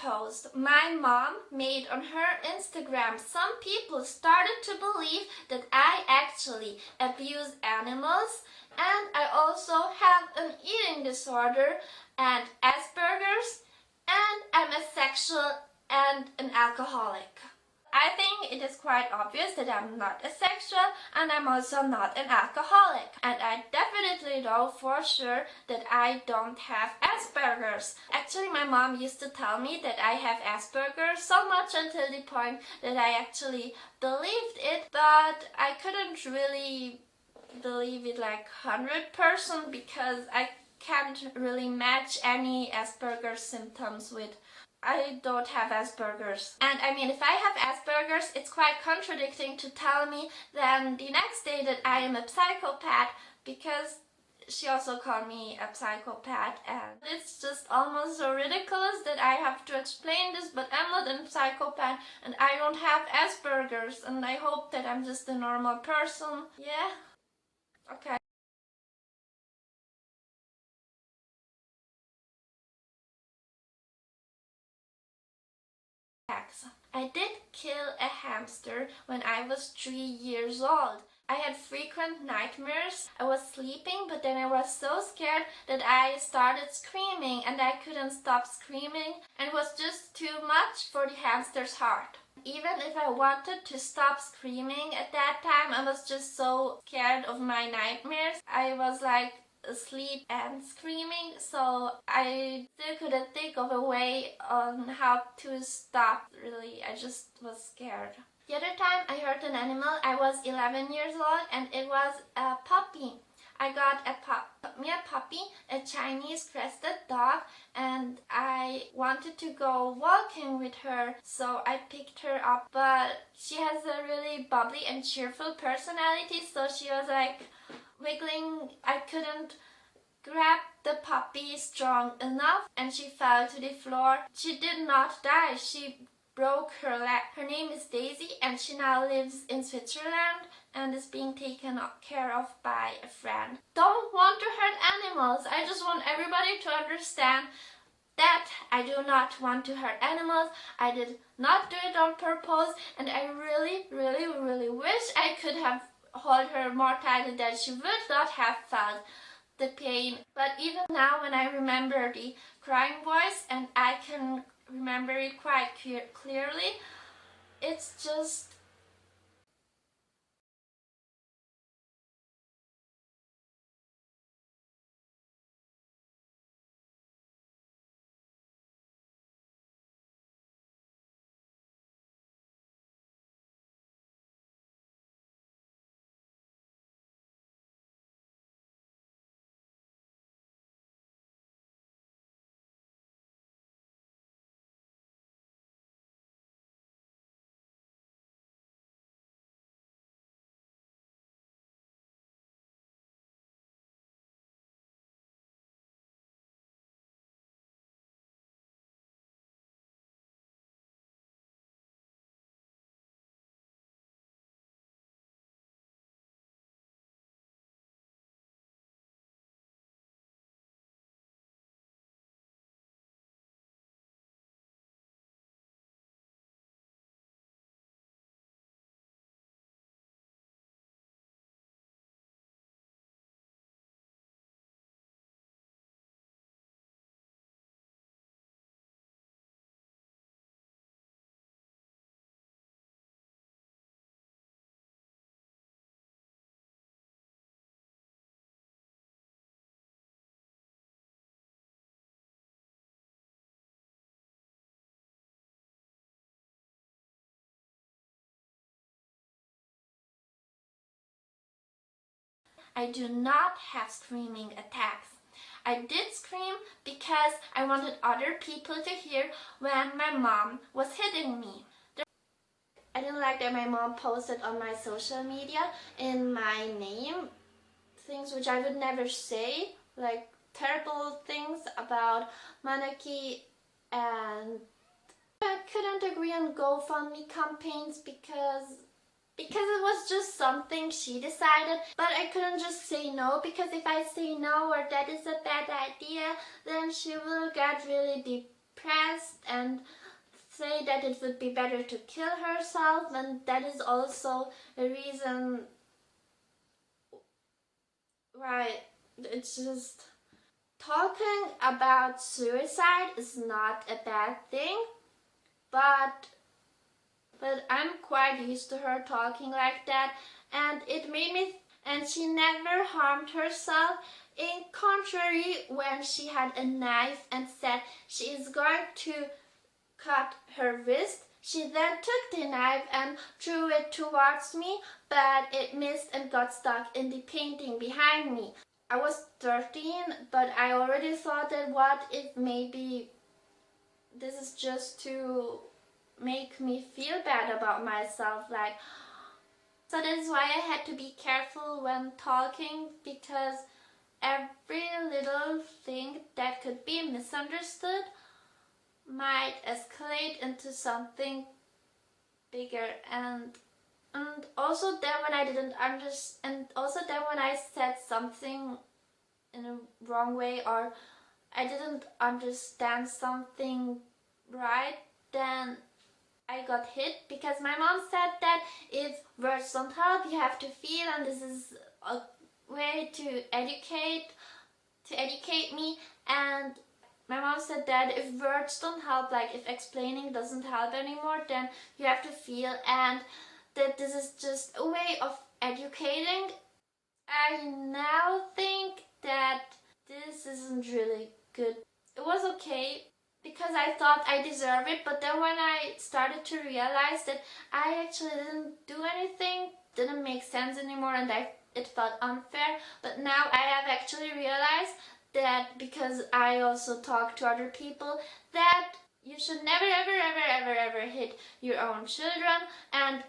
post my mom made on her Instagram, some people started to believe that I actually abuse animals, and I also have an eating disorder and Asperger's, and I'm asexual and an alcoholic. I think it is quite obvious that I'm not asexual and I'm also not an alcoholic. And I definitely know for sure that I don't have Asperger's. Actually, my mom used to tell me that I have Asperger's so much until the point that I actually believed it, but I couldn't really believe it like 100% because I can't really match any Asperger's symptoms with I don't have Asperger's. And I mean, if I have Asperger's, it's quite contradicting to tell me then the next day that I am a psychopath, because she also called me a psychopath, and it's just almost so ridiculous that I have to explain this, but I'm not a psychopath and I don't have Asperger's, and I hope that I'm just a normal person. Yeah? Okay. I did kill a hamster when I was 3 years old. I had frequent nightmares. I was sleeping, but then I was so scared that I started screaming, and I couldn't stop screaming, and it was just too much for the hamster's heart. Even if I wanted to stop screaming at that time, I was just so scared of my nightmares. I was like asleep and screaming, so I still couldn't think of a way on how to stop, really. I just was scared. The other time I hurt an animal, I was 11 years old, and it was a puppy. I got me a puppy, a Chinese crested dog, and I wanted to go walking with her, so I picked her up, but she has a really bubbly and cheerful personality, so she was like wiggling. I couldn't grab the puppy strong enough, and she fell to the floor. She did not die. She broke her leg. Her name is Daisy, and she now lives in Switzerland and is being taken care of by a friend. Don't want to hurt animals. I just want everybody to understand that I do not want to hurt animals. I did not do it on purpose, and I really wish I could have held her more tightly, that she would not have felt the pain. But even now, when I remember the crying voice, and I can remember it quite clearly, it's just I do not have screaming attacks. I did scream because I wanted other people to hear when my mom was hitting me. I didn't like that my mom posted on my social media in my name things which I would never say, like terrible things about monarchy, and I couldn't agree on GoFundMe campaigns because it was just something she decided, but I couldn't just say no, because if I say no or that is a bad idea, then she will get really depressed and say that it would be better to kill herself, and that is also a reason why it's just talking about suicide is not a bad thing, but I'm quite used to her talking like that, and it made me, and she never harmed herself. In contrary, when she had a knife and said she is going to cut her wrist, she then took the knife and threw it towards me, but it missed and got stuck in the painting behind me. I was 13, but I already thought that what if maybe this is just to make me feel bad about myself, like, so that is why I had to be careful when talking, because every little thing that could be misunderstood might escalate into something bigger. And also then when I didn't understand, and also then when I said something in a wrong way, or I didn't understand something right, then I got hit, because my mom said that if words don't help, you have to feel, and this is a way to educate me. And my mom said that if words don't help, like if explaining doesn't help anymore, then you have to feel, and that this is just a way of educating. I now think that this isn't really good. It was okay because I thought I deserved it, but then when I started to realize that I actually didn't do anything, didn't make sense anymore, and it felt unfair. But now I have actually realized that, because I also talk to other people, that you should never ever hit your own children, and